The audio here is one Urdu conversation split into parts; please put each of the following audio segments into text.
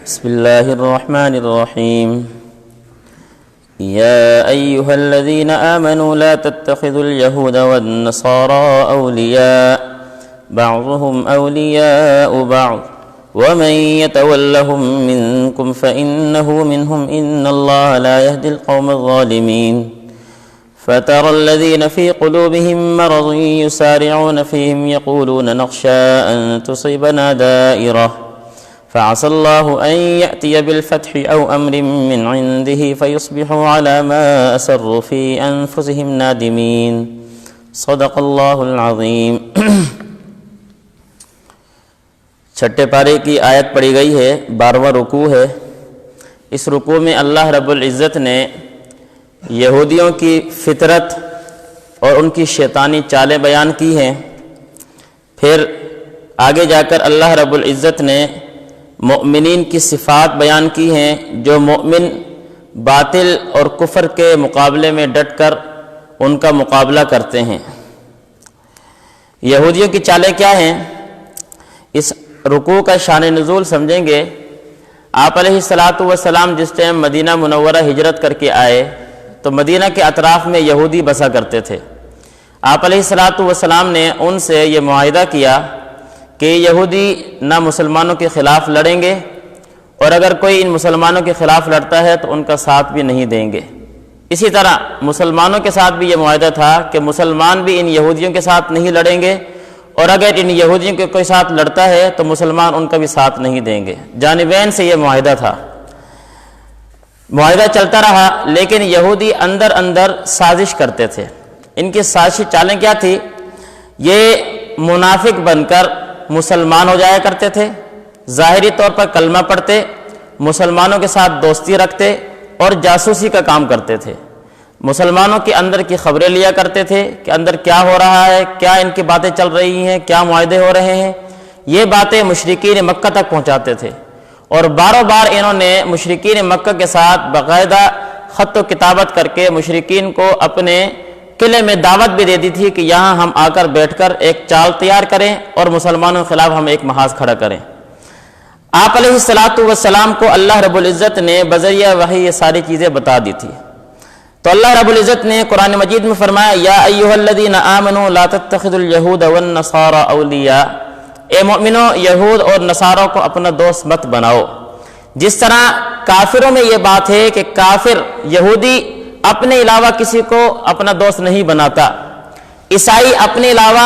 بسم الله الرحمن الرحيم. يا أيها الذين آمنوا لا تتخذوا اليهود والنصارى أولياء بعضهم أولياء بعض ومن يتولهم منكم فإنه منهم إن الله لا يهدي القوم الظالمين. فترى الذين في قلوبهم مرض يسارعون فيهم يقولون نخشى أن تصيبنا دائرة فعسى الله أن يأتي بالفتح أو أمر من عنده فيصبحوا على ما أسروا في أنفسهم نادمين. صدق اللہ العظیم. چھٹے پارے کی آیت پڑھی گئی ہے، 12واں رکوع ہے. اس رکوع میں اللہ رب العزت نے یہودیوں کی فطرت اور ان کی شیطانی چالیں بیان کی ہیں. پھر آگے جا کر اللہ رب العزت نے مؤمنین کی صفات بیان کی ہیں، جو مؤمن باطل اور کفر کے مقابلے میں ڈٹ کر ان کا مقابلہ کرتے ہیں. یہودیوں کی چالیں کیا ہیں؟ اس رکوع کا شان نزول سمجھیں گے. آپ علیہ السلام جس ٹائم مدینہ منورہ ہجرت کر کے آئے تو مدینہ کے اطراف میں یہودی بسا کرتے تھے. آپ علیہ السلام نے ان سے یہ معاہدہ کیا کہ یہودی نہ مسلمانوں کے خلاف لڑیں گے، اور اگر کوئی ان مسلمانوں کے خلاف لڑتا ہے تو ان کا ساتھ بھی نہیں دیں گے. اسی طرح مسلمانوں کے ساتھ بھی یہ معاہدہ تھا کہ مسلمان بھی ان یہودیوں کے ساتھ نہیں لڑیں گے، اور اگر ان یہودیوں کے کوئی ساتھ لڑتا ہے تو مسلمان ان کا بھی ساتھ نہیں دیں گے. جانبین سے یہ معاہدہ تھا. معاہدہ چلتا رہا، لیکن یہودی اندر اندر سازش کرتے تھے. ان کی سازشی چالیں کیا تھی؟ یہ منافق بن کر مسلمان ہو جایا کرتے تھے، ظاہری طور پر کلمہ پڑھتے، مسلمانوں کے ساتھ دوستی رکھتے اور جاسوسی کا کام کرتے تھے. مسلمانوں کے اندر کی خبریں لیا کرتے تھے کہ اندر کیا ہو رہا ہے، کیا ان کی باتیں چل رہی ہیں، کیا معاہدے ہو رہے ہیں. یہ باتیں مشرکین مکہ تک پہنچاتے تھے، اور باروں بار انہوں نے مشرکین مکہ کے ساتھ باقاعدہ خط و کتابت کر کے مشرکین کو اپنے قلعے میں دعوت بھی دے دی تھی کہ یہاں ہم آ کر بیٹھ کر ایک چال تیار کریں اور مسلمانوں کے خلاف ہم ایک محاذ کھڑا کریں. آپ علیہ السلام کو اللہ رب العزت نے بذریعہ وحی یہ ساری چیزیں بتا دی تھی. تو اللہ رب العزت نے قرآن مجید میں فرمایا، یا ایھا الذین آمنوا لا تتخذوا اليہود والنصارى اولیاء. اے مومنو، یہود اور نصاروں کو اپنا دوست مت بناؤ. جس طرح کافروں میں یہ بات ہے کہ کافر یہودی اپنے علاوہ کسی کو اپنا دوست نہیں بناتا، عیسائی اپنے علاوہ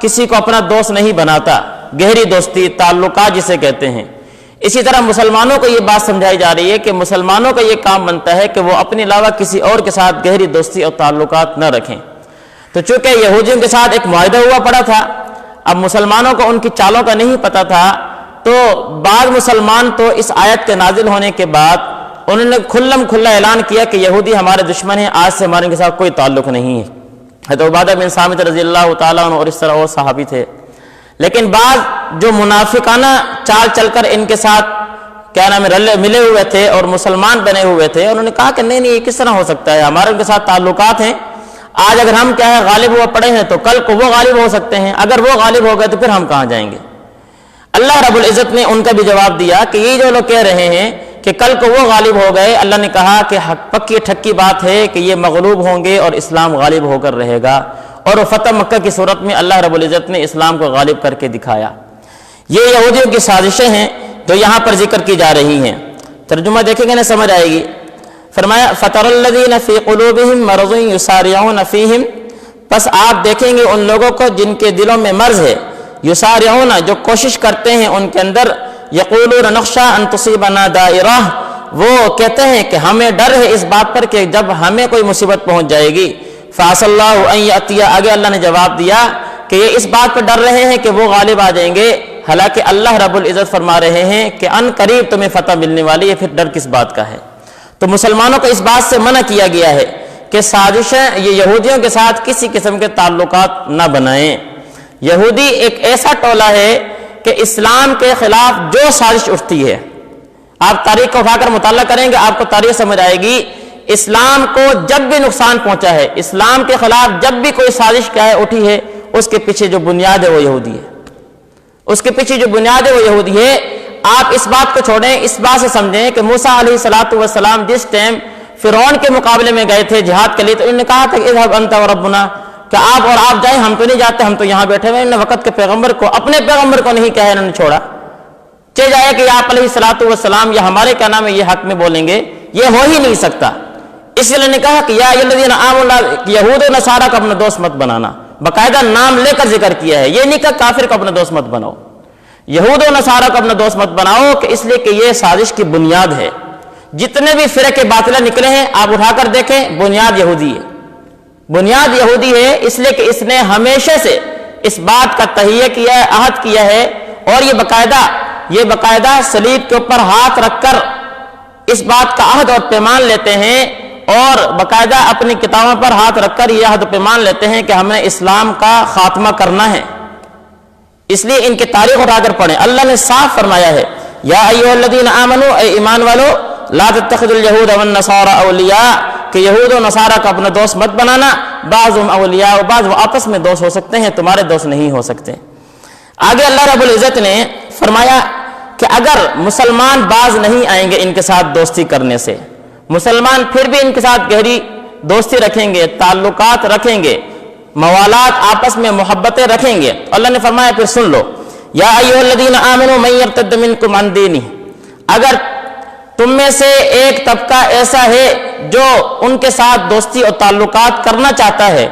کسی کو اپنا دوست نہیں بناتا، گہری دوستی تعلقات جسے کہتے ہیں. اسی طرح مسلمانوں کو یہ بات سمجھائی جا رہی ہے کہ مسلمانوں کا یہ کام بنتا ہے کہ وہ اپنے علاوہ کسی اور کے ساتھ گہری دوستی اور تعلقات نہ رکھیں. تو چونکہ یہودیوں کے ساتھ ایک معاہدہ ہوا پڑا تھا، اب مسلمانوں کو ان کی چالوں کا نہیں پتہ تھا، تو بعض مسلمان تو اس آیت کے نازل ہونے کے بعد انہوں نے کھلا اعلان کیا کہ یہودی ہمارے دشمن ہیں، آج سے ہمارے ان کے ساتھ کوئی تعلق نہیں ہے. حضرت عبادہ بن صامت رضی اللہ تعالیٰ عنہ اور اس طرح اور صحابی تھے. لیکن بعض جو منافقانہ چال چل کر ان کے ساتھ ملے ہوئے تھے اور مسلمان بنے ہوئے تھے، انہوں نے کہا کہ نہیں یہ کس طرح ہو سکتا ہے، ہمارے ان کے ساتھ تعلقات ہیں، آج اگر ہم کیا ہے غالب ہوا پڑے ہیں تو کل کو وہ غالب ہو سکتے ہیں، اگر وہ غالب ہو گئے تو پھر ہم کہاں جائیں گے. اللہ رب العزت نے ان کا بھی جواب دیا کہ یہ جو لوگ کہہ رہے ہیں کہ کل کو وہ غالب ہو گئے، اللہ نے کہا کہ پکی ٹھکی بات ہے کہ یہ مغلوب ہوں گے اور اسلام غالب ہو کر رہے گا. اور فتح مکہ کی صورت میں اللہ رب العزت نے اسلام کو غالب کر کے دکھایا. یہ یہودیوں کی سازشیں ہیں جو یہاں پر ذکر کی جا رہی ہیں. ترجمہ دیکھیں گے نا سمجھ آئے گی. فرمایا فَتَرَى الَّذِينَ فِي قُلُوبِهِم مَّرَضٌ يُسَارِعُونَ فِيهِمْ، پس آپ دیکھیں گے ان لوگوں کو جن کے دلوں میں مرض ہے، یسارعون جو کوشش کرتے ہیں ان کے اندر، یقولون نخشى ان تصیبنا دائرہ، وہ کہتے ہیں کہ ہمیں ڈر ہے اس بات پر کہ جب ہمیں کوئی مصیبت پہنچ جائے گی. فَعَسَى اللَّهُ أَن يَأْتِيَ، آگے اللہ نے جواب دیا کہ یہ اس بات پر ڈر رہے ہیں کہ وہ غالب آ جائیں گے، حالانکہ اللہ رب العزت فرما رہے ہیں کہ ان قریب تمہیں فتح ملنے والی ہے. پھر ڈر کس بات کا ہے؟ تو مسلمانوں کو اس بات سے منع کیا گیا ہے کہ سازشیں یہ یہودیوں کے ساتھ کسی قسم کے تعلقات نہ بنائیں. یہودی ایک ایسا ٹولہ ہے کہ اسلام کے خلاف جو سازش اٹھتی ہے، آپ تاریخ کو اٹھا کر مطالعہ کریں گے آپ کو تاریخ سمجھ آئے گی. اسلام کو جب بھی نقصان پہنچا ہے، اسلام کے خلاف جب بھی کوئی سازش کیا ہے اٹھی ہے، اس کے پیچھے جو بنیاد ہے وہ یہودی ہے. اس کے پیچھے جو بنیاد ہے وہ یہودی ہے. آپ اس بات کو چھوڑیں، اس بات سے سمجھیں کہ موسیٰ علیہ السلام جس ٹائم فرعون کے مقابلے میں گئے تھے جہاد کے لیے، تو انہوں نے کہ تھا کہ اذهب انت وربنا، کہ آپ جائیں، ہم تو نہیں جاتے، ہم تو یہاں بیٹھے ہوئے۔ انہوں نے وقت کے پیغمبر کو، اپنے پیغمبر کو نہیں کہا، انہوں نے چھوڑا۔ چل جائے کہ آپ علیہ السلام یا ہمارے کیا نام ہے یہ حق میں بولیں گے، یہ ہو ہی نہیں سکتا۔ اس لیے نے کہا کہ یا الذین آمنوا، یہود و نصارہ کو اپنا دوست مت بنانا، باقاعدہ نام لے کر ذکر کیا ہے، یہ نہیں کہ کافر کو اپنا دوست مت بناؤ، یہود و نصارہ کو اپنا دوست مت بناؤ، کہ اس لیے کہ یہ سازش کی بنیاد ہے۔ جتنے بھی فرقے باطلہ نکلے ہیں آپ اٹھا کر دیکھیں، بنیاد یہودی ہے، بنیاد یہودی ہے، اس لیے کہ اس نے ہمیشہ سے اس بات کا تہیہ کیا ہے، عہد کیا ہے، اور یہ باقاعدہ صلیب کے اوپر ہاتھ رکھ کر اس بات کا عہد اور پیمان لیتے ہیں، اور باقاعدہ اپنی کتابوں پر ہاتھ رکھ کر یہ عہد و پیمان لیتے ہیں کہ ہم نے اسلام کا خاتمہ کرنا ہے۔ اس لیے ان کی تاریخ اٹھا کر پڑھیں، اللہ نے صاف فرمایا ہے یا ایھا الذین آمنوا، اے ایمان والو، لا تتخذوا اليهود والنصارى اولیاء، کہ یہود و نصارہ کا اپنا دوست مت بنانا، بعضهم اولیاء، و بعض وہ آپس میں دوست ہو سکتے ہیں، تمہارے دوست نہیں ہو سکتے۔ آگے اللہ رب العزت نے فرمایا کہ اگر مسلمان باز نہیں آئیں گے ان کے ساتھ دوستی کرنے سے، مسلمان پھر بھی ان کے ساتھ گہری دوستی رکھیں گے، تعلقات رکھیں گے، موالات آپس میں محبتیں رکھیں گے، اللہ نے فرمایا پھر سن لو، یا ایھا الذین آمنوا من یرتد منکم عن دینہ، اگر تم میں سے ایک طبقہ ایسا ہے جو ان کے ساتھ دوستی اور تعلقات کرنا چاہتا ہے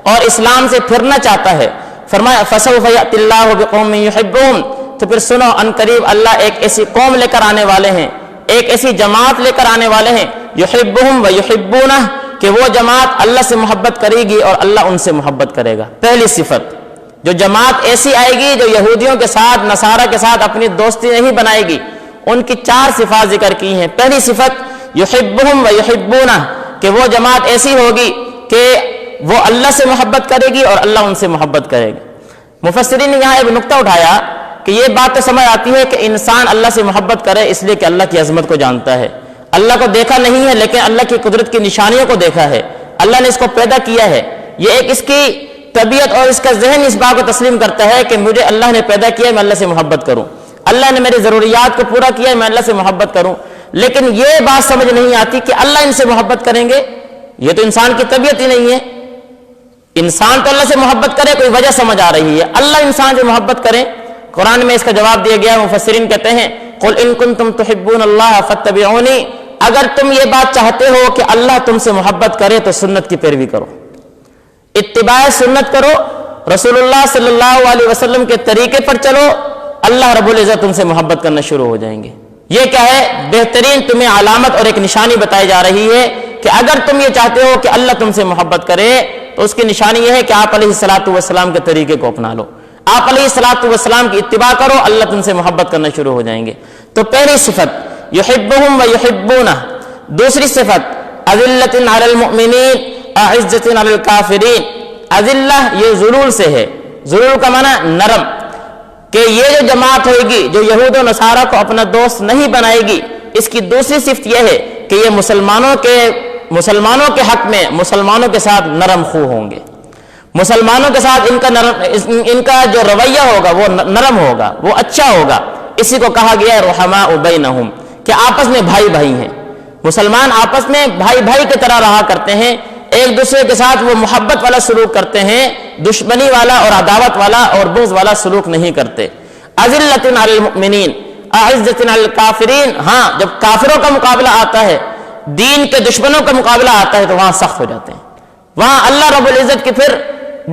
اور اسلام سے پھرنا چاہتا ہے، فرمایا فسوف یأتی اللہ بقوم یحبہم، تو پھر سنو ان قریب اللہ ایک ایسی قوم لے کر آنے والے ہیں، ایک ایسی جماعت لے کر آنے والے ہیں، یحبہم ویحبونہ، کہ وہ جماعت اللہ سے محبت کرے گی اور اللہ ان سے محبت کرے گا۔ پہلی صفت، جو جماعت ایسی آئے گی جو یہودیوں کے ساتھ، نصارہ کے ساتھ اپنی دوستی نہیں بنائے گی، ان کی 4 صفات ذکر کی ہیں۔ پہلی صفت یحبہم ویحبونہ، کہ وہ جماعت ایسی ہوگی کہ وہ اللہ سے محبت کرے گی اور اللہ ان سے محبت کرے گی۔ مفسرین نے یہاں ایک نقطہ اٹھایا کہ یہ بات تو سمجھ آتی ہے کہ انسان اللہ سے محبت کرے اس لیے کہ اللہ کی عظمت کو جانتا ہے، اللہ کو دیکھا نہیں ہے لیکن اللہ کی قدرت کی نشانیوں کو دیکھا ہے، اللہ نے اس کو پیدا کیا ہے، یہ ایک اس کی طبیعت اور اس کا ذہن اس بات کو تسلیم کرتا ہے کہ مجھے اللہ نے پیدا کیا ہے، میں اللہ سے محبت کروں، اللہ نے میری ضروریات کو پورا کیا ہے، میں اللہ سے محبت کروں۔ لیکن یہ بات سمجھ نہیں آتی کہ اللہ ان سے محبت کریں گے، یہ تو انسان کی طبیعت ہی نہیں ہے۔ انسان تو اللہ سے محبت کرے، کوئی وجہ سمجھ آ رہی ہے، اللہ انسان سے محبت کرے، قرآن میں اس کا جواب دیا گیا ہے۔ مفسرین کہتے ہیں قل ان کنتم تحبون اللہ فاتبعونی، اگر تم یہ بات چاہتے ہو کہ اللہ تم سے محبت کرے تو سنت کی پیروی کرو، اتباع سنت کرو، رسول اللہ صلی اللہ علیہ وسلم کے طریقے پر چلو، اللہ رب العزت تم سے محبت کرنا شروع ہو جائیں گے۔ یہ کیا ہے؟ بہترین تمہیں علامت اور ایک نشانی بتائی جا رہی ہے کہ اگر تم یہ چاہتے ہو کہ اللہ تم سے محبت کرے تو اس کی نشانی یہ ہے کہ آپ علیہ السلام کے طریقے کو اپنا لو، آپ علیہ السلام کی اتباع کرو، اللہ تم سے محبت کرنا شروع ہو جائیں گے۔ تو پہلی صفت یحبہم ویحبونہ۔ دوسری صفت اذلۃ علی المؤمنین اعزۃ علی الکافرین۔ اذلہ یہ ذلول سے ہے، ذلول کا معنی نرم، کہ یہ جو جماعت ہوئے گی جو یہود و نصارہ کو اپنا دوست نہیں بنائے گی، اس کی دوسری صفت یہ ہے کہ یہ مسلمانوں کے حق میں مسلمانوں کے ساتھ نرم خو ہوں گے، مسلمانوں کے ساتھ ان کا جو رویہ ہوگا وہ نرم ہوگا، وہ اچھا ہوگا۔ اسی کو کہا گیا ہے رحماء بینہم، کہ آپس میں بھائی بھائی ہیں، مسلمان آپس میں بھائی بھائی کی طرح رہا کرتے ہیں، ایک دوسرے کے ساتھ وہ محبت والا سلوک کرتے ہیں، دشمنی والا اور عداوت والا اور بغض والا سلوک نہیں کرتے۔ اذلۃ علی المؤمنین اعزۃ علی الکافرین، ہاں جب کافروں کا مقابلہ آتا ہے، دین کے دشمنوں کا مقابلہ آتا ہے تو وہاں سخت ہو جاتے ہیں، وہاں اللہ رب العزت کی پھر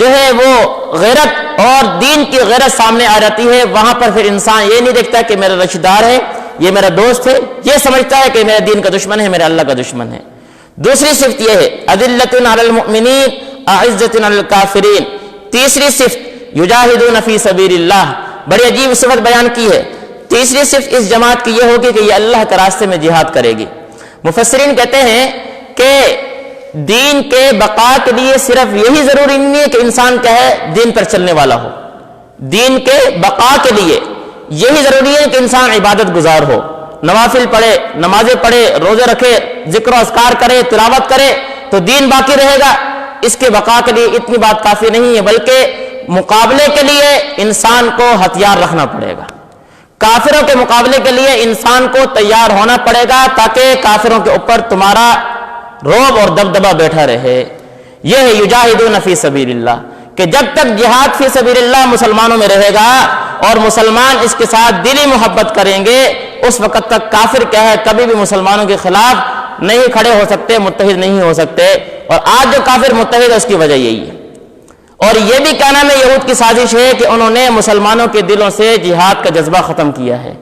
جو ہے وہ غیرت اور دین کی غیرت سامنے آ جاتی ہے۔ وہاں پر پھر انسان یہ نہیں دیکھتا کہ میرا رشتہ دار ہے، یہ میرا دوست ہے، یہ سمجھتا ہے کہ میرے دین کا دشمن ہے، میرے اللہ کا دشمن ہے۔ دوسری صفت یہ ہے اذلۃ علی المؤمنین اعزۃ علی الکافرین۔ تیسری صفت یجاہدون فی سبیل اللہ، بڑی عجیب صفت بیان کی ہے۔ تیسری صفت اس جماعت کی یہ ہوگی کہ یہ اللہ کے راستے میں جہاد کرے گی۔ مفسرین کہتے ہیں کہ دین کے بقا کے لیے صرف یہی ضروری نہیں ہے کہ انسان کیا ہے دین پر چلنے والا ہو، دین کے بقا کے لیے یہی ضروری ہے کہ انسان عبادت گزار ہو، نوافل پڑھے، نمازیں پڑھے، روزے رکھے، ذکر و اذکار کرے، تلاوت کرے تو دین باقی رہے گا۔ اس کے بقا کے لیے اتنی بات کافی نہیں ہے، بلکہ مقابلے کے لیے انسان کو ہتھیار رکھنا پڑے گا۔ کافروں کے مقابلے کے لیے انسان کو تیار ہونا پڑے گا تاکہ کافروں کے اوپر تمہارا رعب اور دبدبہ بیٹھا رہے۔ یہ ہے یجاہدون فی سبیل اللہ، کہ جب تک جہاد فی سبیل اللہ مسلمانوں میں رہے گا اور مسلمان اس کے ساتھ دلی محبت کریں گے، اس وقت تک کافر کیا ہے، کبھی بھی مسلمانوں کے خلاف نہیں کھڑے ہو سکتے، متحد نہیں ہو سکتے۔ اور آج جو کافر متحد ہے اس کی وجہ یہی ہے۔ اور یہ بھی کہنا میں یہود کی سازش ہے کہ انہوں نے مسلمانوں کے دلوں سے جہاد کا جذبہ ختم کیا ہے۔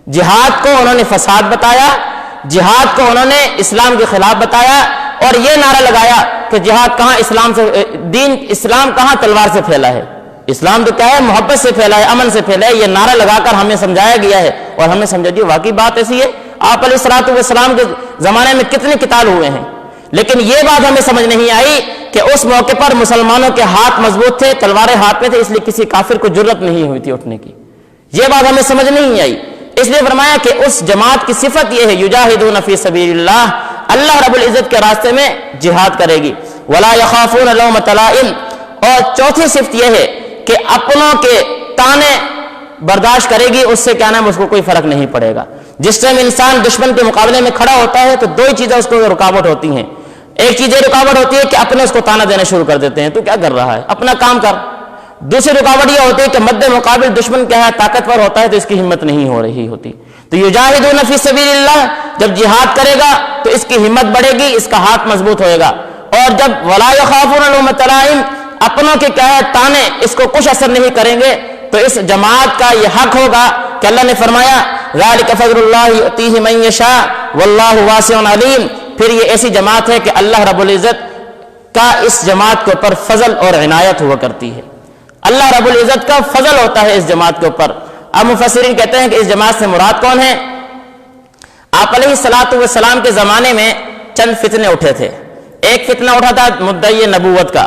جہاد کو انہوں نے فساد بتایا، جہاد کو انہوں نے اسلام کے خلاف بتایا، اور یہ نعرہ لگایا کہ جہاد کہاں اسلام سے، دین اسلام کہاں تلوار سے پھیلا ہے، اسلام تو کیا ہے، محبت سے پھیلا ہے، امن سے پھیلا ہے۔ یہ نعرہ لگا کر ہمیں سمجھایا گیا ہے اور ہم نے سمجھا جی واقعی بات ایسی ہے۔ آپ علیہ الصلوۃ والسلام کے زمانے میں کتنے قتال ہوئے ہیں، لیکن یہ بات ہمیں سمجھ نہیں آئی کہ اس موقع پر مسلمانوں کے ہاتھ مضبوط تھے، تلواریں ہاتھ میں تھے، اس لیے کسی کافر کو جرت نہیں ہوئی تھی اٹھنے کی۔ یہ بات ہمیں سمجھ نہیں آئی، اس لیے فرمایا کہ اس جماعت کی صفت یہ ہے یجاہدون فی سبیل اللہ، اللہ رب العزت کے راستے میں جہاد کرے گی، ولا یخافون لومۃ لائم، اور چوتھی صفت یہ ہے کہ اپنوں کے تانے برداشت کرے گی، اس سے کیا نام اس کو کوئی فرق نہیں پڑے گا۔ جس ٹائم انسان دشمن کے مقابلے میں کھڑا ہوتا ہے تو دو ہی چیزیں اس کو رکاوٹ ہوتی ہیں۔ ایک چیز یہ رکاوٹ ہوتی ہے کہ اپنے اس کو تانا دینا شروع کر دیتے ہیں، تو کیا کر رہا ہے، اپنا کام کر۔ دوسری رکاوٹ یہ ہوتی ہے کہ مد مقابل دشمن کیا ہے، طاقتور ہوتا ہے تو اس کی ہمت نہیں ہو رہی ہوتی۔ تو یجاہدون فی سبیل اللہ، جب جہاد کرے گا تو اس کی ہمت بڑھے گی، اس کا ہاتھ مضبوط ہوئے گا۔ اور جب ولا یخافون لومۃ لائم، اپنوں کے کیا ہے تانے اس کو کچھ اثر نہیں کریں گے، تو اس جماعت کا یہ حق ہوگا کہ اللہ نے فرمایا ذالک فضل اللہ یؤتیہ من یشاء واللہ واسع علیم۔ پھر یہ ایسی جماعت ہے کہ اللہ رب العزت کا اس جماعت کے اوپر فضل اور عنایت ہوا کرتی ہے، اللہ رب العزت کا فضل ہوتا ہے اس جماعت کے اوپر۔ اب مفسرین کہتے ہیں کہ اس جماعت سے مراد کون ہے؟ آپ علیہ الصلوۃ والسلام کے زمانے میں چند فتنے اٹھے تھے۔ ایک فتنہ اٹھا تھا مدعی نبوت کا،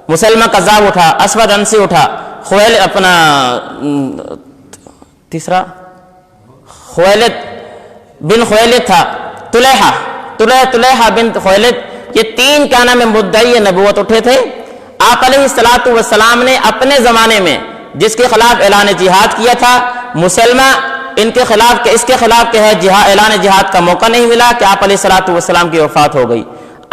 مسلمہ کذاب اٹھا، اسود انسی اٹھا، تیسرا خویلد بن خویلد تھا، طلیحہ بن خویلد، یہ تین کیا نام ہے مدعی نبوت اٹھے تھے۔ آپ علیہ الصلوۃ والسلام نے اپنے زمانے میں جس کے خلاف اعلان جہاد کیا تھا، مسلمہ ان کے خلاف کہ اس کے خلاف کہ ہے اعلان جہاد کا موقع نہیں ملا کہ آپ علیہ الصلوۃ والسلام کی وفات ہو گئی۔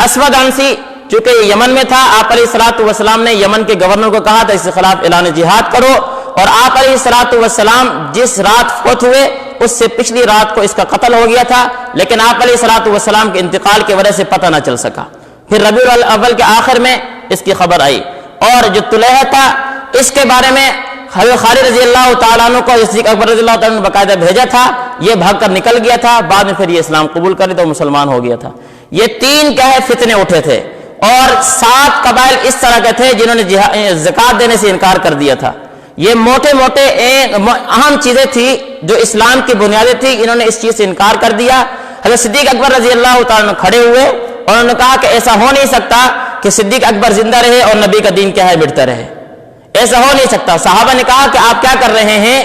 اسود انسی چونکہ یہ یمن میں تھا، آپ علیہ الصلوۃ والسلام نے یمن کے گورنر کو کہا تھا اس کے خلاف اعلان جہاد کرو، اور آپ علیہ الصلوۃ والسلام جس رات فوت ہوئے اس سے پچھلی رات کو اس کا قتل ہو گیا تھا، لیکن آپ علیہ الصلوۃ والسلام کے انتقال کی وجہ سے پتہ نہ چل سکا۔ پھر ربیع الاول کے آخر میں اس کی خبر آئی، اور جو طلیحہ تھا اس کے بارے میں حضرت خالد رضی اللہ تعالیٰ عنہ کو صدیق اکبر رضی اللہ تعالیٰ عنہ نے باقاعدہ بھیجا تھا، یہ بھاگ کر نکل گیا تھا، بعد میں پھر یہ اسلام قبول کر تو مسلمان ہو گیا تھا۔ یہ تین کیا ہے فتنے اٹھے تھے، اور 7 قبائل اس طرح کے تھے جنہوں نے زکوٰۃ دینے سے انکار کر دیا تھا۔ یہ موٹے موٹے اہم چیزیں تھی جو اسلام کی بنیادیں تھی، انہوں نے اس چیز سے انکار کر دیا۔ حضرت صدیق اکبر رضی اللہ تعالیٰ عنہ کھڑے ہوئے اور انہوں نے کہا کہ ایسا ہو نہیں سکتا کہ صدیق اکبر زندہ رہے اور نبی کا دین کیا ہے بڑھتا رہے، ایسا ہو نہیں سکتا۔ صحابہ نے کہا کہ آپ کیا کر رہے ہیں،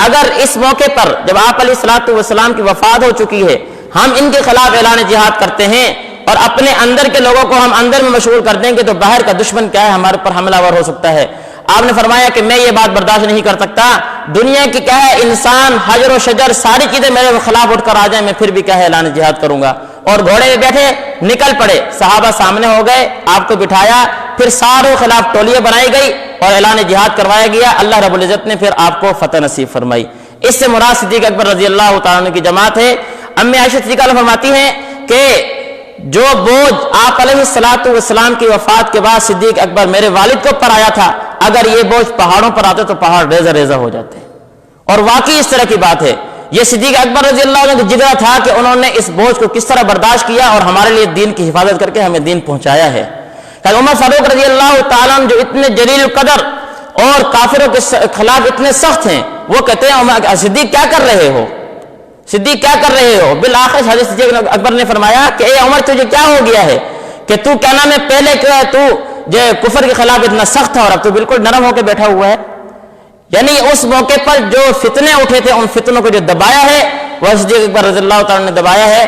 اگر اس موقع پر جب آپ علیہ الصلوۃ والسلام کی وفات ہو چکی ہے ہم ان کے خلاف اعلان جہاد کرتے ہیں اور اپنے اندر کے لوگوں کو ہم اندر میں مشغول کر دیں گے تو باہر کا دشمن کیا ہے ہمارے پر حملہ ور ہو سکتا ہے۔ آپ نے فرمایا کہ میں یہ بات برداشت نہیں کر سکتا، دنیا کی کیا ہے انسان حجر و شجر ساری چیزیں میرے خلاف اٹھ کر آ جائیں، میں پھر بھی کیا ہے اعلان جہاد کروں گا۔ اور گھوڑے پہ بیٹھے نکل پڑے، صحابہ سامنے ہو گئے، آپ کو بٹھایا، پھر ساروں خلاف ٹولیاں بنائی گئی اور اعلان جہاد کروایا گیا۔ اللہ رب العزت نے پھر آپ کو فتح نصیب فرمائی۔ اس سے مراد صدیق اکبر رضی اللہ تعالیٰ عنہ کی جماعت ہے۔ امی عائشہ صدیقہ فرماتی ہیں کہ جو بوجھ آپ علیہ الصلوۃ والسلام کی وفات کے بعد صدیق اکبر میرے والد کے اوپر آیا تھا، اگر یہ بوجھ پہاڑوں پر آتے تو پہاڑ ریزہ ریزہ ہو جاتے، اور واقعی اس طرح کی بات ہے۔ یہ صدیق اکبر رضی اللہ عنہ کا جگرا تھا کہ انہوں نے اس بوجھ کو کس طرح برداشت کیا اور ہمارے لیے دین کی حفاظت کر کے ہمیں دین پہنچایا ہے۔ عمر فاروق رضی اللہ تعالیٰ عنہ جو اتنے جلیل القدر اور کافروں کے خلاف اتنے سخت ہیں، وہ کہتے ہیں عمر صدیق کیا کر رہے ہو، صدیق کیا کر رہے ہو؟ بالآخر حضرت صدیق اکبر نے فرمایا کہ اے عمر تجھے کیا ہو گیا ہے کہ تو کیا نام ہے پہلے تو جو کفر کے خلاف اتنا سخت تھا اور اب تو بالکل نرم ہو کے بیٹھا ہوا ہے۔ یعنی اس موقع پر جو فتنے اٹھے تھے ان فتنوں کو جو دبایا ہے وہ صدیق اکبر رضی اللہ تعالیٰ نے دبایا ہے۔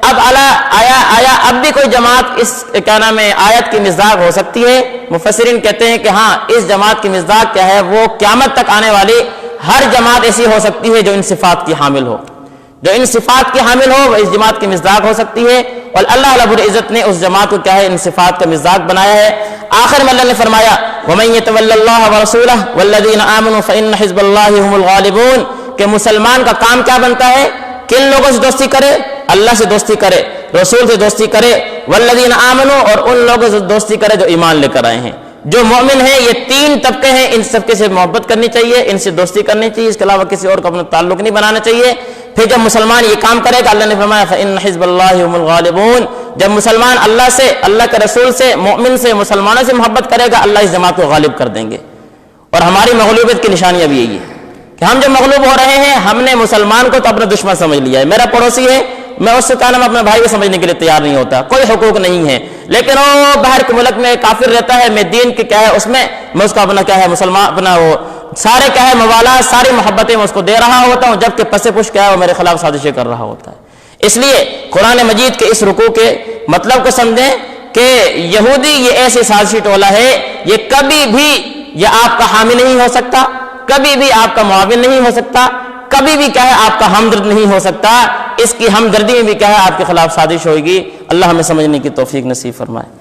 اب آیا اب بھی کوئی جماعت اس کیا نام ہے آیت کی مصداق ہو سکتی ہے؟ مفسرین کہتے ہیں کہ ہاں، اس جماعت کی مصداق کیا ہے، وہ قیامت تک آنے والی ہر جماعت ایسی ہو سکتی ہے جو ان صفات کی حامل ہو، جو ان صفات کی حامل ہو وہ اس جماعت کی مصداق ہو سکتی ہے، اور اللہ رب العزت نے اس جماعت کو کیا ہے ان صفات کا مصداق بنایا ہے۔ آخر میں اللہ نے فرمایا وَمَن يَتَوَلَّ اللَّهَ وَرَسُولَهُ وَالَّذِينَ آمَنُوا فَإِنَّ حِزْبَ اللَّهِ هُمُ الْغَالِبُونَ، کہ مسلمان کا کام کیا بنتا ہے، کن لوگوں سے دوستی کرے، اللہ سے دوستی کرے، رسول سے دوستی کرے، والذین آمنوا، اور ان لوگوں سے دوستی کرے جو ایمان لے کر آئے ہیں۔ جو مومن ہیں یہ تین طبقے ہیں، ان سب کے سے محبت کرنی چاہیے، ان سے دوستی کرنی چاہیے، اس کے علاوہ کسی اور کو اپنا تعلق نہیں بنانا چاہیے۔ پھر جب مسلمان یہ کام کرے گا، اللہ نے فرمایا فَإِنَّ حِزْبَ اللَّهِ هُمُ الْغَالِبُونَ، جب مسلمان اللہ سے، اللہ کے رسول سے، مومن سے، مسلمانوں سے محبت کرے گا، اللہ اس جماعت کو غالب کر دیں گے۔ اور ہماری مغلوبیت کی نشانی اب یہی ہے کہ ہم جو مغلوب ہو رہے ہیں، ہم نے مسلمان کو تو اپنا دشمن سمجھ لیا ہے، میرا پڑوسی ہے، میں اس سے کہنا میں اپنے بھائی کو سمجھنے کے لیے تیار نہیں ہوتا، کوئی حقوق نہیں ہے، لیکن وہ باہر کے ملک میں کافر رہتا ہے، میں دین کے کیا ہے اس میں اس کو اپنا کیا ہے مسلمان اپنا وہ سارے کیا ہے موالات، ساری محبتیں میں اس کو دے رہا ہوتا ہوں، جبکہ پس پش کیا ہے وہ میرے خلاف سازشیں کر رہا ہوتا ہے۔ اس لیے قرآن مجید کے اس رکوع کے مطلب کو سمجھیں کہ یہودی یہ ایسے سازشی ٹولہ ہے، یہ کبھی بھی یہ آپ کا حامی نہیں ہو سکتا، کبھی بھی آپ کا معاون نہیں ہو سکتا، کبھی بھی کیا ہے آپ کا ہمدرد نہیں ہو سکتا، اس کی ہمدردی میں بھی کیا ہے آپ کے خلاف سازش ہوئے گی۔ اللہ ہمیں سمجھنے کی توفیق نصیب فرمائے۔